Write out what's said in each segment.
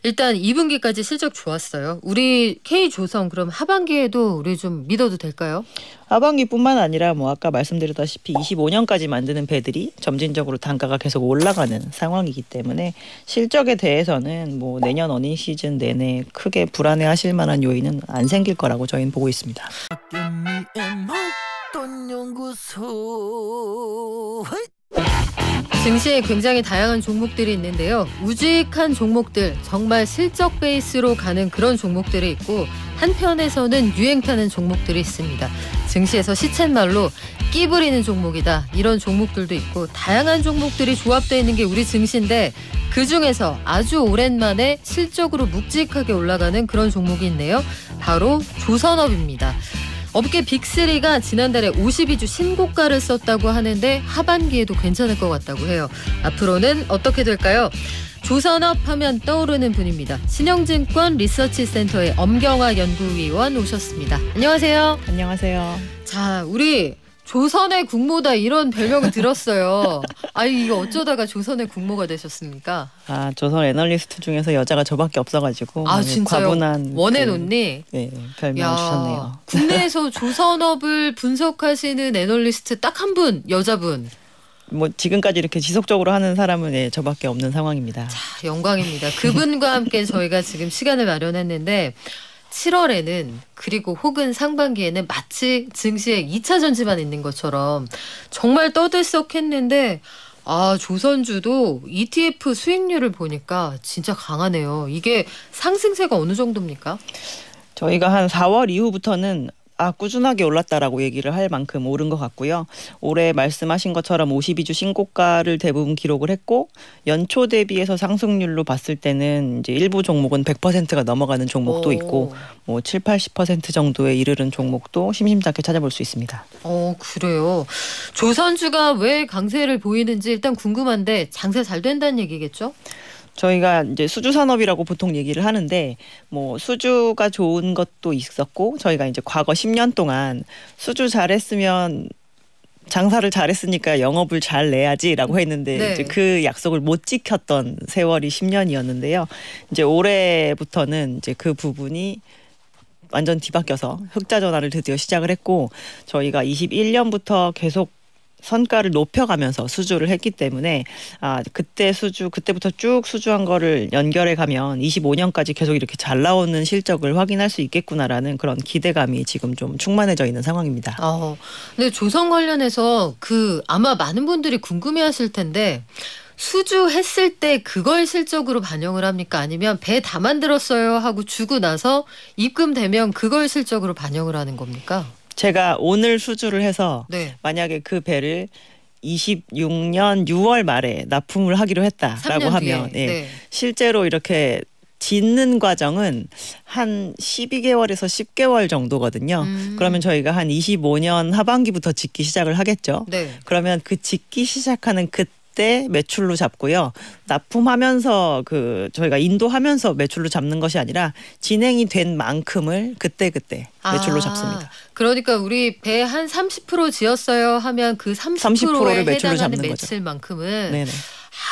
일단 2분기까지 실적 좋았어요. 우리 K조선 그럼 하반기에도 우리 좀 믿어도 될까요? 하반기뿐만 아니라 뭐 아까 말씀드렸다시피 25년까지 만드는 배들이 점진적으로 단가가 계속 올라가는 상황이기 때문에 실적에 대해서는 뭐 내년 어닝 시즌 내내 크게 불안해하실 만한 요인은 안 생길 거라고 저희는 보고 있습니다. 증시에 굉장히 다양한 종목들이 있는데요. 우직한 종목들, 정말 실적 베이스로 가는 그런 종목들이 있고 한편에서는 유행 타는 종목들이 있습니다. 증시에서 시쳇말로 끼 부리는 종목이다. 이런 종목들도 있고 다양한 종목들이 조합되어 있는 게 우리 증시인데 그중에서 아주 오랜만에 실적으로 묵직하게 올라가는 그런 종목이 있네요. 바로 조선업입니다. 업계 빅3가 지난달에 52주 신고가를 썼다고 하는데 하반기에도 괜찮을 것 같다고 해요. 앞으로는 어떻게 될까요? 조선업 하면 떠오르는 분입니다. 신영증권 리서치센터의 엄경화 연구위원 오셨습니다. 안녕하세요. 안녕하세요. 자, 우리 조선의 국모다 이런 별명을 들었어요. 아니 이거 어쩌다가 조선의 국모가 되셨습니까? 아, 조선 애널리스트 중에서 여자가 저밖에 없어가지고 진짜요? 과분한 원앤온리? 네, 별명을 주셨네요. 국내에서 조선업을 분석하시는 애널리스트 딱 한 분, 여자분. 뭐 지금까지 이렇게 지속적으로 하는 사람은 저밖에 없는 상황입니다. 자, 영광입니다. 그분과 함께 저희가 지금 시간을 마련했는데 7월에는 그리고 혹은 상반기에는 마치 증시에 2차 전지만 있는 것처럼 정말 떠들썩했는데 조선주도 ETF 수익률을 보니까 진짜 강하네요. 이게 상승세가 어느 정도입니까? 저희가 한 4월 이후부터는 꾸준하게 올랐다라고 얘기를 할 만큼 오른 것 같고요. 올해 말씀하신 것처럼 52주 신고가를 대부분 기록을 했고 연초 대비해서 상승률로 봤을 때는 이제 일부 종목은 100%가 넘어가는 종목도 있고 뭐 7, 80% 정도에 이르는 종목도 심심찮게 찾아볼 수 있습니다. 그래요. 조선주가 왜 강세를 보이는지 일단 궁금한데 장사 잘 된다는 얘기겠죠? 저희가 이제 수주 산업이라고 보통 얘기를 하는데 뭐 수주가 좋은 것도 있었고 저희가 이제 과거 10년 동안 수주 잘했으면 장사를 잘했으니까 영업을 잘 내야지라고 했는데 네. 이제 그 약속을 못 지켰던 세월이 10년이었는데요. 이제 올해부터는 이제 그 부분이 완전 뒤바뀌어서 흑자 전환을 드디어 시작을 했고 저희가 21년부터 계속 선가를 높여가면서 수주를 했기 때문에 그때부터 쭉 수주한 거를 연결해 가면 25년까지 계속 이렇게 잘 나오는 실적을 확인할 수 있겠구나라는 그런 기대감이 지금 좀 충만해져 있는 상황입니다. 근데 조선 관련해서 아마 많은 분들이 궁금해하실 텐데 수주했을 때 그걸 실적으로 반영을 합니까? 아니면 배 다 만들었어요 하고 주고 나서 입금되면 그걸 실적으로 반영을 하는 겁니까? 제가 오늘 수주를 해서 네. 만약에 그 배를 26년 6월 말에 납품을 하기로 했다라고 하면 네. 실제로 이렇게 짓는 과정은 한 12개월에서 10개월 정도거든요. 그러면 저희가 한 25년 하반기부터 짓기 시작을 하겠죠. 네. 그러면 그 짓기 시작하는 그때 매출로 잡고요. 납품하면서 저희가 인도하면서 매출로 잡는 것이 아니라 진행이 된 만큼을 그때 매출로 잡습니다. 그러니까 우리 배 한 30% 지었어요 하면 그 30%를 매출로 해당하는 잡는 매출만큼은 네네.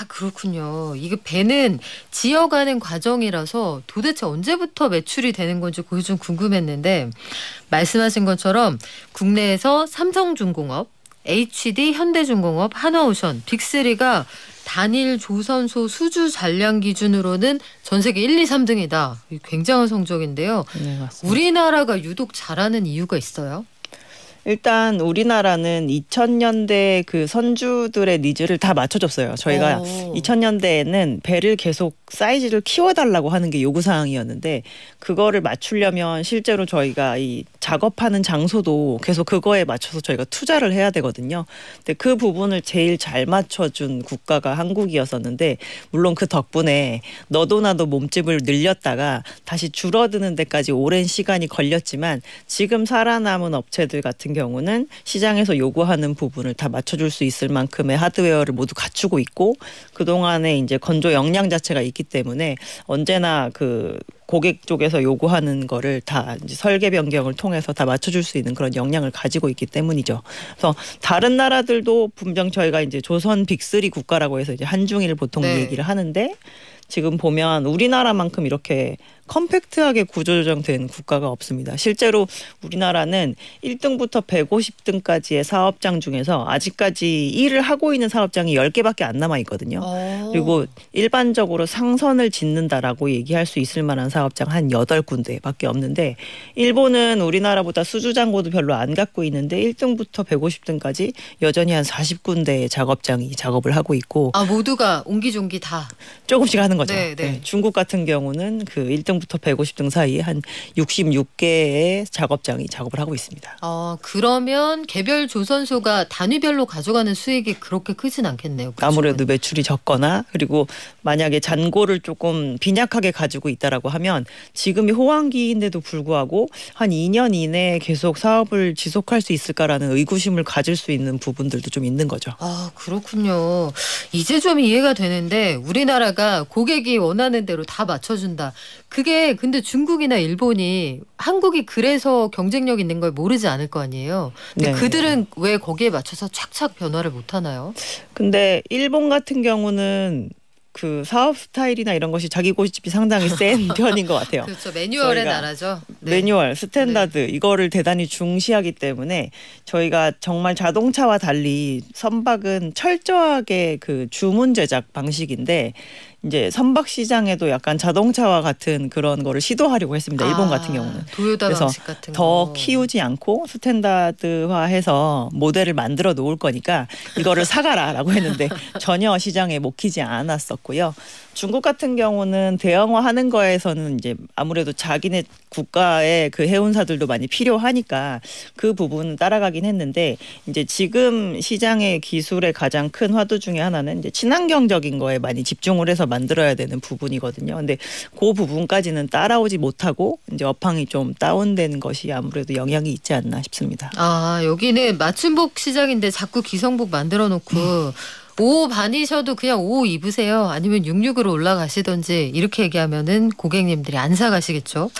그렇군요. 이게 배는 지어가는 과정이라서 도대체 언제부터 매출이 되는 건지 그게 좀 궁금했는데 말씀하신 것처럼 국내에서 삼성중공업, HD, 현대중공업, 하나오션, 빅3가 단일 조선소 수주 잔량 기준으로는 전 세계 1, 2, 3등이다. 굉장한 성적인데요. 네, 맞습니다. 우리나라가 유독 잘하는 이유가 있어요? 일단 우리나라는 2000년대 그 선주들의 니즈를 다 맞춰줬어요. 저희가 2000년대에는 배를 계속 사이즈를 키워달라고 하는 게 요구사항이었는데 그거를 맞추려면 실제로 저희가 이 작업하는 장소도 계속 그거에 맞춰서 저희가 투자를 해야 되거든요. 근데 그 부분을 제일 잘 맞춰준 국가가 한국이었었는데 물론 그 덕분에 너도 나도 몸집을 늘렸다가 다시 줄어드는 데까지 오랜 시간이 걸렸지만 지금 살아남은 업체들 같은 경우는 시장에서 요구하는 부분을 다 맞춰줄 수 있을 만큼의 하드웨어를 모두 갖추고 있고 그동안에 이제 건조 역량 자체가 있기 때문에 언제나 그 고객 쪽에서 요구하는 거를 다 이제 설계 변경을 통해서 다 맞춰줄 수 있는 그런 역량을 가지고 있기 때문이죠. 그래서 다른 나라들도 분명 저희가 이제 조선 빅3 국가라고 해서 이제 한중일 보통 얘기를 하는데 지금 보면 우리나라만큼 이렇게 컴팩트하게 구조조정된 국가가 없습니다. 실제로 우리나라는 1등부터 150등까지의 사업장 중에서 아직까지 일을 하고 있는 사업장이 10개밖에 안 남아 있거든요. 그리고 일반적으로 상선을 짓는다라고 얘기할 수 있을 만한 사업장 한 8군데밖에 없는데 일본은 우리나라보다 수주장고도 별로 안 갖고 있는데 1등부터 150등까지 여전히 한 40군데의 작업장이 작업을 하고 있고 모두가 옹기종기 다 조금씩 하는 거죠. 네. 네, 중국 같은 경우는 그 1등부터 150등 사이에 한 66개의 작업장이 작업을 하고 있습니다. 그러면 개별 조선소가 단위별로 가져가는 수익이 그렇게 크진 않겠네요. 그쪽은. 아무래도 매출이 적거나 그리고 만약에 잔고를 조금 빈약하게 가지고 있다라고 하면 지금이 호황기인데도 불구하고 한 2년 이내에 계속 사업을 지속할 수 있을까라는 의구심을 가질 수 있는 부분들도 좀 있는 거죠. 그렇군요. 이제 좀 이해가 되는데 우리나라가 고객이 원하는 대로 다 맞춰준다. 그게 근데 중국이나 일본이 한국이 그래서 경쟁력 있는 걸 모르지 않을 거 아니에요. 근데 네. 그들은 왜 거기에 맞춰서 착착 변화를 못 하나요? 근데 일본 같은 경우는 그 사업 스타일이나 이런 것이 자기 고집이 상당히 센 편인 것 같아요. 그렇죠. 매뉴얼의 나라죠. 네. 매뉴얼, 스탠다드 이거를 대단히 중시하기 때문에 저희가 정말 자동차와 달리 선박은 철저하게 그 주문 제작 방식인데 이제 선박 시장에도 약간 자동차와 같은 그런 거를 시도하려고 했습니다. 일본 같은 경우는. 도요타 그래서 방식 같은 더 거. 키우지 않고 스탠다드화해서 모델을 만들어 놓을 거니까 이거를 사가라라고 했는데 전혀 시장에 먹히지 않았었고요. 중국 같은 경우는 대형화하는 거에서는 이제 아무래도 자기네 국가의 그 해운사들도 많이 필요하니까 그 부분은 따라가긴 했는데 이제 지금 시장의 기술의 가장 큰 화두 중에 하나는 이제 친환경적인 거에 많이 집중을 해서 만들어야 되는 부분이거든요. 근데 그 부분까지는 따라오지 못하고 이제 업황이 좀 다운된 것이 아무래도 영향이 있지 않나 싶습니다. 여기는 맞춤복 시장인데 자꾸 기성복 만들어 놓고 5 반이셔도 그냥 5 입으세요. 아니면 66으로 올라가시던지 이렇게 얘기하면은 고객님들이 안 사가시겠죠.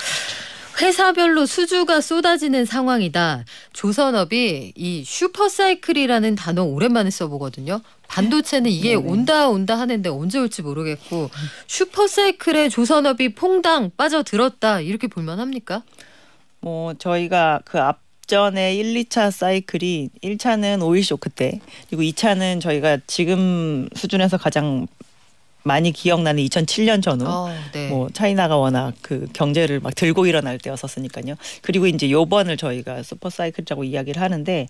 회사별로 수주가 쏟아지는 상황이다. 조선업이 이 슈퍼사이클이라는 단어 오랜만에 써보거든요. 반도체는 이게 온다 하는데 언제 올지 모르겠고 슈퍼사이클에 조선업이 퐁당 빠져들었다 이렇게 볼만 합니까? 저희가 그 앞전에 1, 2차 사이클이 1차는 오일 쇼크 때 그리고 2차는 저희가 지금 수준에서 가장 많이 기억나는 2007년 전후 네. 차이나가 워낙 그 경제를 막 들고 일어날 때였었으니까요. 그리고 이제 요번을 저희가 슈퍼 사이클이라고 이야기를 하는데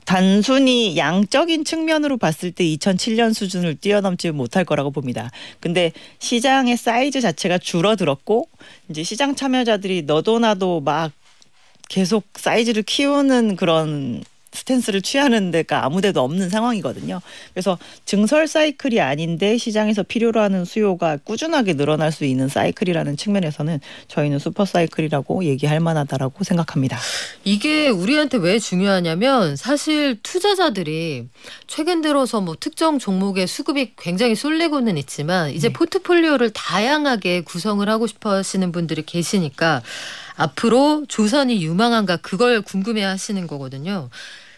단순히 양적인 측면으로 봤을 때 2007년 수준을 뛰어넘지 못할 거라고 봅니다. 근데 시장의 사이즈 자체가 줄어들었고 이제 시장 참여자들이 너도 나도 막 계속 사이즈를 키우는 그런 스탠스를 취하는 데가 아무 데도 없는 상황이거든요. 그래서 증설 사이클이 아닌데 시장에서 필요로 하는 수요가 꾸준하게 늘어날 수 있는 사이클이라는 측면에서는 저희는 슈퍼 사이클이라고 얘기할 만하다라고 생각합니다. 이게 우리한테 왜 중요하냐면 사실 투자자들이 최근 들어서 특정 종목의 수급이 굉장히 쏠리고는 있지만 이제 포트폴리오를 다양하게 구성을 하고 싶어 하시는 분들이 계시니까 앞으로 조선이 유망한가 그걸 궁금해 하시는 거거든요.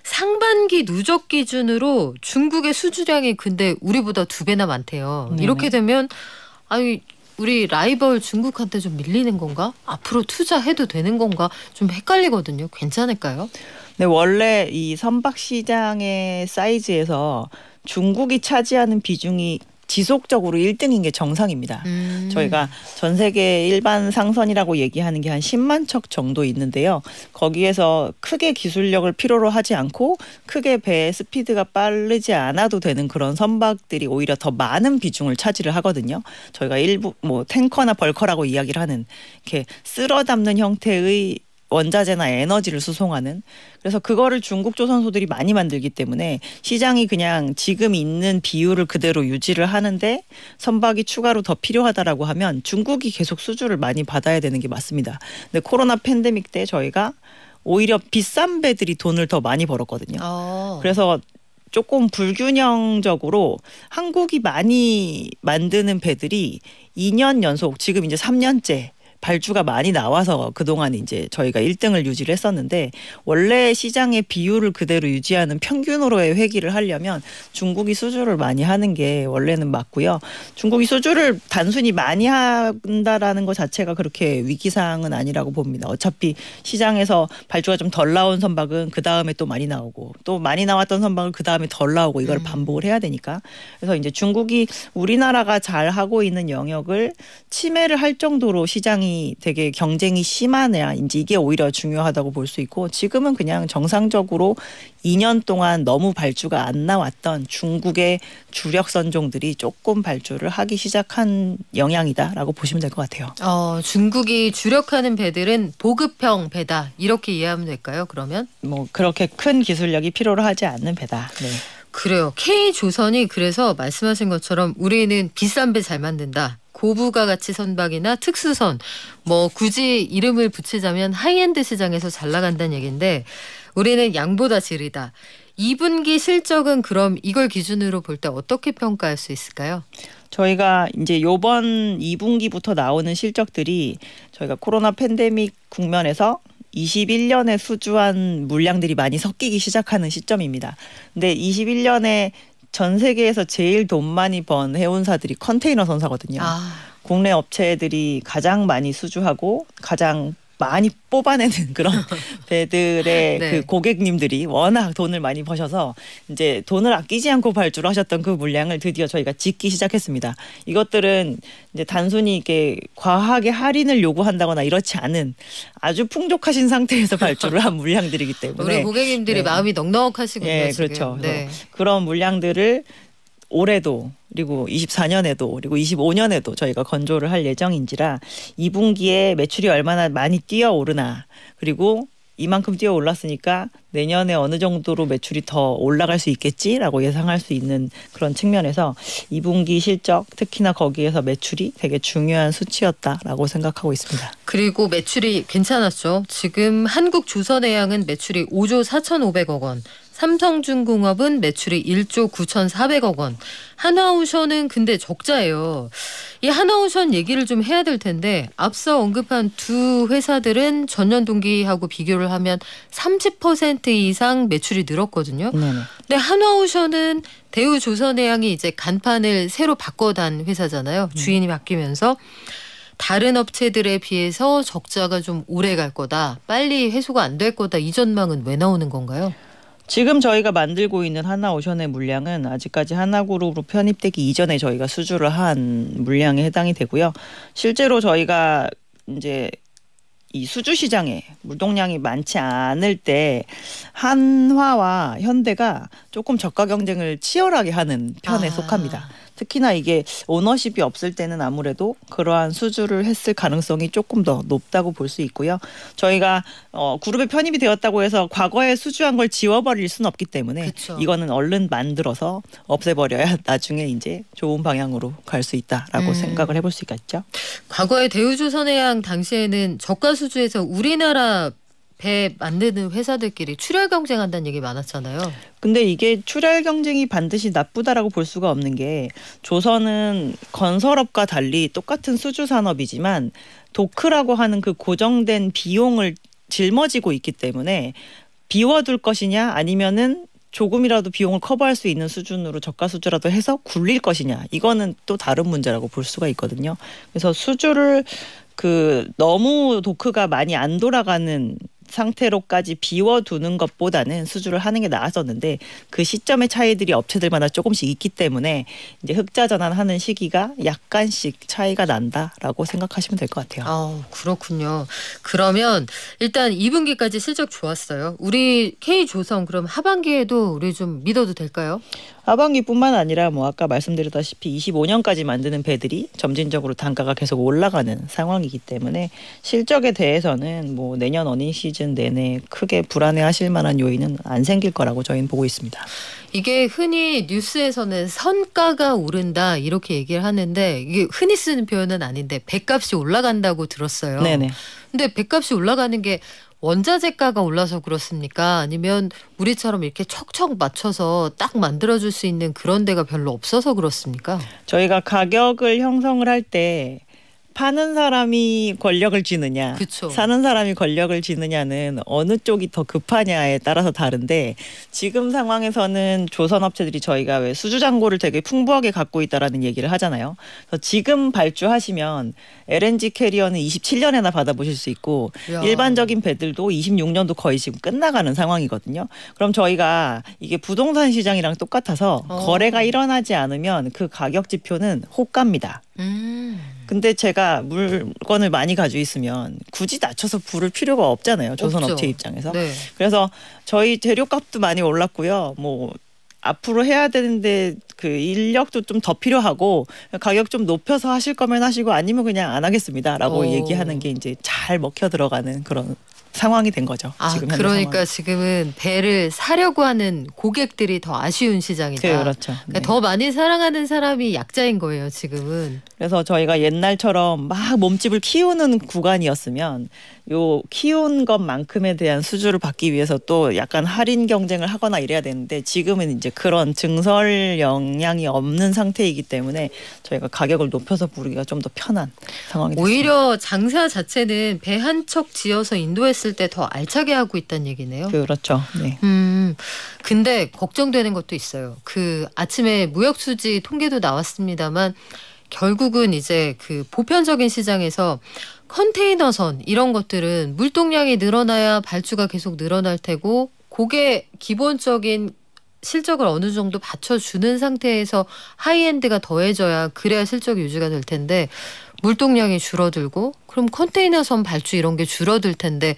상반기 누적 기준으로 중국의 수주량이 근데 우리보다 2배나 많대요. 이렇게 되면 우리 라이벌 중국한테 좀 밀리는 건가? 앞으로 투자해도 되는 건가? 좀 헷갈리거든요. 괜찮을까요? 네, 원래 이 선박 시장의 사이즈에서 중국이 차지하는 비중이 지속적으로 1등인 게 정상입니다. 저희가 전 세계 일반 상선이라고 얘기하는 게 한 10만 척 정도 있는데요. 거기에서 크게 기술력을 필요로 하지 않고 크게 배의 스피드가 빠르지 않아도 되는 그런 선박들이 오히려 더 많은 비중을 차지를 하거든요. 저희가 일부 탱커나 벌커라고 이야기를 하는 이렇게 쓸어 담는 형태의 원자재나 에너지를 수송하는 그래서 그거를 중국 조선소들이 많이 만들기 때문에 시장이 그냥 지금 있는 비율을 그대로 유지를 하는데 선박이 추가로 더 필요하다라고 하면 중국이 계속 수주를 많이 받아야 되는 게 맞습니다. 근데 코로나 팬데믹 때 저희가 오히려 비싼 배들이 돈을 더 많이 벌었거든요. 그래서 조금 불균형적으로 한국이 많이 만드는 배들이 2년 연속 지금 이제 3년째 발주가 많이 나와서 그동안 이제 저희가 1등을 유지를 했었는데 원래 시장의 비율을 그대로 유지하는 평균으로의 회귀를 하려면 중국이 수주를 많이 하는 게 원래는 맞고요. 중국이 수주를 단순히 많이 한다라는 것 자체가 그렇게 위기사항은 아니라고 봅니다. 어차피 시장에서 발주가 좀 덜 나온 선박은 그 다음에 또 많이 나오고 또 많이 나왔던 선박은 그 다음에 덜 나오고 이걸 반복을 해야 되니까. 그래서 이제 중국이 우리나라가 잘 하고 있는 영역을 침해를 할 정도로 시장이 되게 경쟁이 심하냐 이제 이게 오히려 중요하다고 볼 수 있고 지금은 그냥 정상적으로 2년 동안 너무 발주가 안 나왔던 중국의 주력 선종들이 조금 발주를 하기 시작한 영향이다라고 보시면 될 것 같아요. 중국이 주력하는 배들은 보급형 배다 이렇게 이해하면 될까요? 그러면? 뭐 그렇게 큰 기술력이 필요로 하지 않는 배다. 네. 그래요. K조선이 그래서 말씀하신 것처럼 우리는 비싼 배 잘 만든다. 고부가 가치 선박이나 특수선 뭐 굳이 이름을 붙이자면 하이엔드 시장에서 잘 나간다는 얘기인데 우리는 양보다 질이다. 2분기 실적은 그럼 이걸 기준으로 볼 때 어떻게 평가할 수 있을까요? 저희가 이제 요번 2분기부터 나오는 실적들이 저희가 코로나 팬데믹 국면에서 21년에 수주한 물량들이 많이 섞이기 시작하는 시점입니다. 근데 21년에 전 세계에서 제일 돈 많이 번 해운사들이 컨테이너 선사거든요. 국내 업체들이 가장 많이 수주하고 가장 많이 뽑아내는 그런 배들의 네. 그 고객님들이 워낙 돈을 많이 버셔서 이제 돈을 아끼지 않고 발주를 하셨던 그 물량을 드디어 저희가 짓기 시작했습니다. 이것들은 이제 단순히 이게 과하게 할인을 요구한다거나 이렇지 않은 아주 풍족하신 상태에서 발주를 한 물량들이기 때문에 우리 고객님들이 네. 마음이 넉넉하시군요. 예, 지금. 그렇죠. 네. 그런 물량들을 올해도 그리고 24년에도 그리고 25년에도 저희가 건조를 할 예정인지라 2분기에 매출이 얼마나 많이 뛰어오르나 그리고 이만큼 뛰어올랐으니까 내년에 어느 정도로 매출이 더 올라갈 수 있겠지라고 예상할 수 있는 그런 측면에서 2분기 실적 특히나 거기에서 매출이 되게 중요한 수치였다라고 생각하고 있습니다. 그리고 매출이 괜찮았죠. 지금 한국조선해양은 매출이 5조 4,500억 원. 삼성중공업은 매출이 1조 9,400억 원. 하나오션은 근데 적자예요. 이 하나오션 얘기를 좀 해야 될 텐데 앞서 언급한 두 회사들은 전년 동기하고 비교를 하면 30% 이상 매출이 늘었거든요. 네네. 근데 하나오션은 대우조선해양이 이제 간판을 새로 바꿔단 회사잖아요. 주인이 바뀌면서 다른 업체들에 비해서 적자가 좀 오래 갈 거다. 빨리 회수가 안 될 거다. 이 전망은 왜 나오는 건가요? 지금 저희가 만들고 있는 하나오션의 물량은 아직까지 하나그룹으로 편입되기 이전에 저희가 수주를 한 물량에 해당이 되고요. 실제로 저희가 이제 이 수주 시장에 물동량이 많지 않을 때 한화와 현대가 조금 저가 경쟁을 치열하게 하는 편에 속합니다. 특히나 이게 오너십이 없을 때는 아무래도 그러한 수주를 했을 가능성이 조금 더 높다고 볼 수 있고요. 저희가 그룹에 편입이 되었다고 해서 과거에 수주한 걸 지워버릴 수는 없기 때문에 그쵸. 이거는 얼른 만들어서 없애버려야 나중에 이제 좋은 방향으로 갈 수 있다라고 생각을 해볼 수 있겠죠. 과거에 대우조선해양 당시에는 저가 수주에서 우리나라 배 만드는 회사들끼리 출혈 경쟁한다는 얘기 많았잖아요. 근데 이게 출혈 경쟁이 반드시 나쁘다라고 볼 수가 없는 게 조선은 건설업과 달리 똑같은 수주 산업이지만 도크라고 하는 그 고정된 비용을 짊어지고 있기 때문에 비워둘 것이냐 아니면은 조금이라도 비용을 커버할 수 있는 수준으로 저가 수주라도 해서 굴릴 것이냐 이거는 또 다른 문제라고 볼 수가 있거든요. 그래서 수주를 너무 도크가 많이 안 돌아가는 상태로까지 비워두는 것보다는 수주를 하는 게 나았었는데 그 시점의 차이들이 업체들마다 조금씩 있기 때문에 이제 흑자 전환하는 시기가 약간씩 차이가 난다라고 생각하시면 될 것 같아요. 그렇군요. 그러면 일단 2분기까지 실적 좋았어요. 우리 K조선 그럼 하반기에도 우리 좀 믿어도 될까요? 하반기뿐만 아니라 뭐 아까 말씀드렸다시피 25년까지 만드는 배들이 점진적으로 단가가 계속 올라가는 상황이기 때문에 실적에 대해서는 뭐 내년 어닝 시즌 내내 크게 불안해하실 만한 요인은 안 생길 거라고 저희는 보고 있습니다. 이게 흔히 뉴스에서는 선가가 오른다 이렇게 얘기를 하는데 이게 흔히 쓰는 표현은 아닌데 배값이 올라간다고 들었어요. 네네. 근데 배값이 올라가는 게 원자재가가 올라서 그렇습니까? 아니면 우리처럼 이렇게 척척 맞춰서 딱 만들어줄 수 있는 그런 데가 별로 없어서 그렇습니까? 저희가 가격을 형성을 할 때 파는 사람이 권력을 쥐느냐, 그쵸. 사는 사람이 권력을 쥐느냐는 어느 쪽이 더 급하냐에 따라서 다른데 지금 상황에서는 조선업체들이 저희가 왜 수주잔고를 되게 풍부하게 갖고 있다라는 얘기를 하잖아요. 그래서 지금 발주하시면 LNG 캐리어는 27년에나 받아보실 수 있고 야. 일반적인 배들도 26년도 거의 지금 끝나가는 상황이거든요. 그럼 저희가 이게 부동산 시장이랑 똑같아서 거래가 일어나지 않으면 그 가격 지표는 호가입니다. 근데 제가 물건을 많이 가지고 있으면 굳이 낮춰서 부를 필요가 없잖아요. 조선업체 없죠. 입장에서. 네. 그래서 저희 재료값도 많이 올랐고요. 뭐 앞으로 해야 되는데 그 인력도 좀 더 필요하고 가격 좀 높여서 하실 거면 하시고 아니면 그냥 안 하겠습니다라고 얘기하는 게 이제 잘 먹혀 들어가는 그런 상황이 된 거죠. 지금 현재 그러니까 상황. 지금은 배를 사려고 하는 고객들이 더 아쉬운 시장이다. 그렇죠. 그러니까 네. 더 많이 사랑하는 사람이 약자인 거예요, 지금은. 그래서 저희가 옛날처럼 막 몸집을 키우는 구간이었으면 요 키운 것만큼에 대한 수주를 받기 위해서 또 약간 할인 경쟁을 하거나 이래야 되는데 지금은 이제 그런 증설 영향이 없는 상태이기 때문에 저희가 가격을 높여서 부르기가 좀 더 편한 상황이 됐습니다. 오히려 장사 자체는 배 한 척 지어서 인도했을 때 더 알차게 하고 있다는 얘기네요. 그렇죠. 네. 근데 걱정되는 것도 있어요. 그 아침에 무역수지 통계도 나왔습니다만 결국은 이제 그 보편적인 시장에서 컨테이너선 이런 것들은 물동량이 늘어나야 발주가 계속 늘어날 테고 그게 기본적인 실적을 어느 정도 받쳐주는 상태에서 하이엔드가 더해져야 그래야 실적이 유지가 될 텐데 물동량이 줄어들고 그럼 컨테이너선 발주 이런 게 줄어들 텐데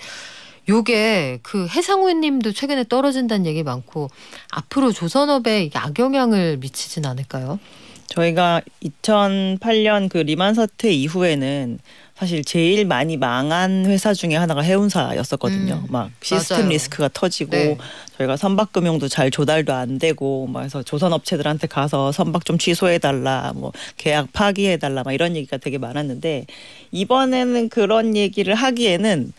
요게 그 해상우님도 최근에 떨어진다는 얘기 많고 앞으로 조선업에 이게 악영향을 미치진 않을까요? 저희가 2008년 그 리만 사태 이후에는 사실 제일 많이 망한 회사 중에 하나가 해운사였었거든요. 막 시스템 맞아요. 리스크가 터지고 네. 저희가 선박금융도 잘 조달도 안 되고 막 해서 조선업체들한테 가서 선박 좀 취소해달라 뭐 계약 파기해달라 막 이런 얘기가 되게 많았는데 이번에는 그런 얘기를 하기에는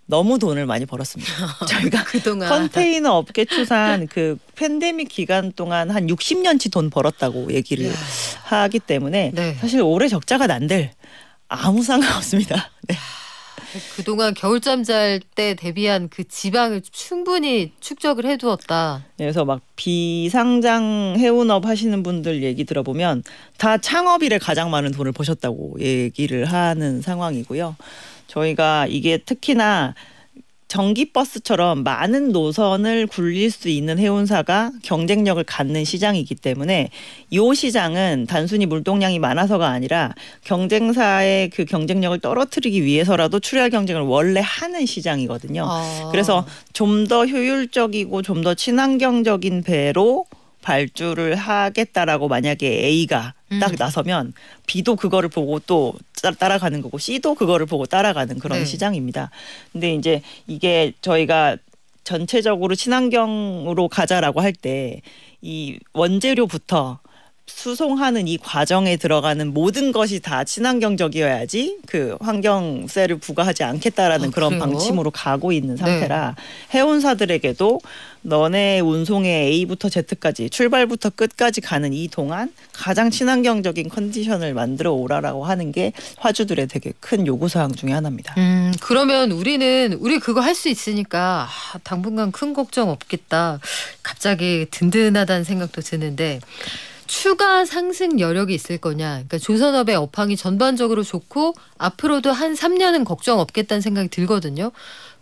너무 돈을 많이 벌었습니다. 저희가 그동안 컨테이너 업계 추산 그 팬데믹 기간 동안 한 60년치 돈 벌었다고 얘기를 하기 때문에 네. 사실 올해 적자가 난들 아무 상관없습니다. 네. 그동안 겨울잠 잘 때 대비한 그 지방을 충분히 축적을 해두었다. 그래서 막 비상장 해운업 하시는 분들 얘기 들어보면 다 창업일에 가장 많은 돈을 버셨다고 얘기를 하는 상황이고요. 저희가 이게 특히나 전기버스처럼 많은 노선을 굴릴 수 있는 해운사가 경쟁력을 갖는 시장이기 때문에 이 시장은 단순히 물동량이 많아서가 아니라 경쟁사의 그 경쟁력을 떨어뜨리기 위해서라도 출혈 경쟁을 원래 하는 시장이거든요. 그래서 좀 더 효율적이고 좀 더 친환경적인 배로 발주를 하겠다라고 만약에 A가 딱 나서면 B도 그거를 보고 또 따라가는 거고 C도 그거를 보고 따라가는 그런 네. 시장입니다. 근데 이제 이게 저희가 전체적으로 친환경으로 가자라고 할 때 이 원재료부터 수송하는 이 과정에 들어가는 모든 것이 다 친환경적이어야지 그 환경세를 부과하지 않겠다라는 그런 그래요? 방침으로 가고 있는 상태라 해운사들에게도 너네 운송의 A부터 Z까지 출발부터 끝까지 가는 이 동안 가장 친환경적인 컨디션을 만들어 오라라고 하는 게 화주들의 되게 큰 요구사항 중에 하나입니다. 그러면 우리 그거 할 수 있으니까 당분간 큰 걱정 없겠다. 갑자기 든든하다는 생각도 드는데 추가 상승 여력이 있을 거냐. 그러니까 조선업의 업황이 전반적으로 좋고 앞으로도 한 3년은 걱정 없겠다는 생각이 들거든요.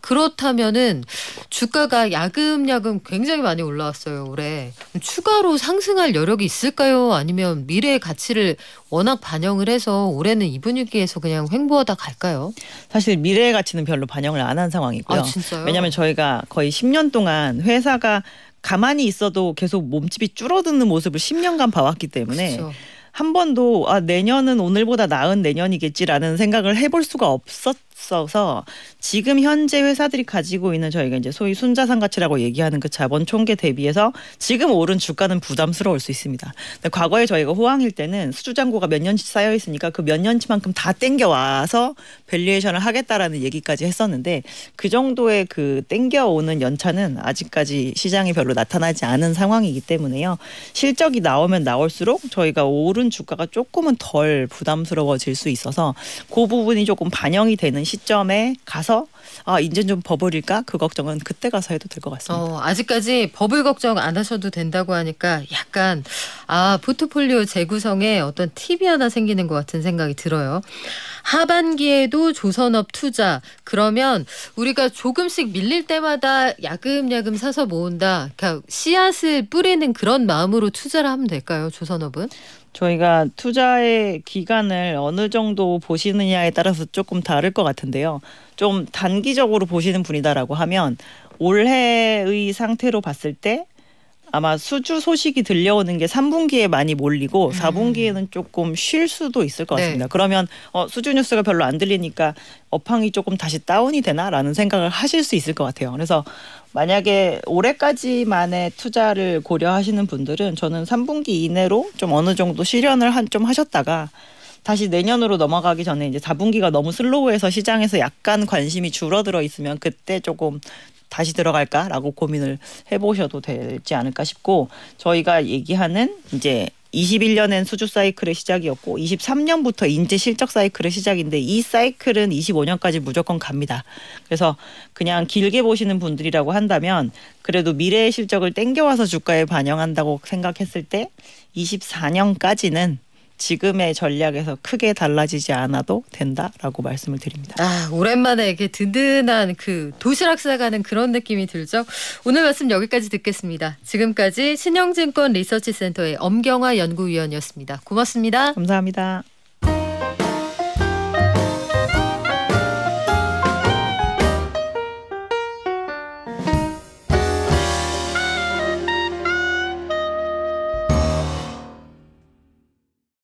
그렇다면은 주가가 야금야금 굉장히 많이 올라왔어요, 올해. 추가로 상승할 여력이 있을까요? 아니면 미래의 가치를 워낙 반영을 해서 올해는 이 분위기에서 그냥 횡보하다 갈까요? 사실 미래의 가치는 별로 반영을 안 한 상황이고요. 아, 진짜요? 왜냐하면 저희가 거의 10년 동안 회사가 가만히 있어도 계속 몸집이 줄어드는 모습을 10년간 봐왔기 때문에 그렇죠. 한 번도 내년은 오늘보다 나은 내년이겠지라는 생각을 해볼 수가 없었던 있어서 지금 현재 회사들이 가지고 있는 저희가 이제 소위 순자산 가치라고 얘기하는 그 자본 총계 대비해서 지금 오른 주가는 부담스러울 수 있습니다. 근데 과거에 저희가 호황일 때는 수주잔고가 몇 년치 쌓여 있으니까 그 몇 년치만큼 다 땡겨와서 밸류에이션을 하겠다라는 얘기까지 했었는데 그 정도의 그 땡겨오는 연차는 아직까지 시장에 별로 나타나지 않은 상황이기 때문에요. 실적이 나오면 나올수록 저희가 오른 주가가 조금은 덜 부담스러워질 수 있어서 그 부분이 조금 반영이 되는 시점에 가서 이제 좀 버블일까? 그 걱정은 그때 가서 해도 될 것 같습니다. 아직까지 버블 걱정 안 하셔도 된다고 하니까 약간 포트폴리오 재구성에 어떤 팁이 하나 생기는 것 같은 생각이 들어요. 하반기에도 조선업 투자 그러면 우리가 조금씩 밀릴 때마다 야금야금 사서 모은다. 그러니까 씨앗을 뿌리는 그런 마음으로 투자를 하면 될까요? 조선업은? 저희가 투자의 기간을 어느 정도 보시느냐에 따라서 조금 다를 것 같은데요. 좀 단기적으로 보시는 분이다라고 하면 올해의 상태로 봤을 때 아마 수주 소식이 들려오는 게 3분기에 많이 몰리고 4분기에는 조금 쉴 수도 있을 것 같습니다. 네. 그러면 수주 뉴스가 별로 안 들리니까 업황이 조금 다시 다운이 되나라는 생각을 하실 수 있을 것 같아요. 그래서 만약에 올해까지만의 투자를 고려하시는 분들은 저는 3분기 이내로 좀 어느 정도 실현을 좀 하셨다가 다시 내년으로 넘어가기 전에 이제 4분기가 너무 슬로우해서 시장에서 약간 관심이 줄어들어 있으면 그때 조금 다시 들어갈까라고 고민을 해보셔도 되지 않을까 싶고 저희가 얘기하는 이제 21년엔 수주 사이클의 시작이었고 23년부터 인재 실적 사이클의 시작인데 이 사이클은 25년까지 무조건 갑니다. 그래서 그냥 길게 보시는 분들이라고 한다면 그래도 미래의 실적을 땡겨와서 주가에 반영한다고 생각했을 때 24년까지는 지금의 전략에서 크게 달라지지 않아도 된다라고 말씀을 드립니다. 오랜만에 이렇게 든든한 그 도시락 싸가는 그런 느낌이 들죠. 오늘 말씀 여기까지 듣겠습니다. 지금까지 신영증권 리서치센터의 엄경화 연구위원이었습니다. 고맙습니다. 감사합니다.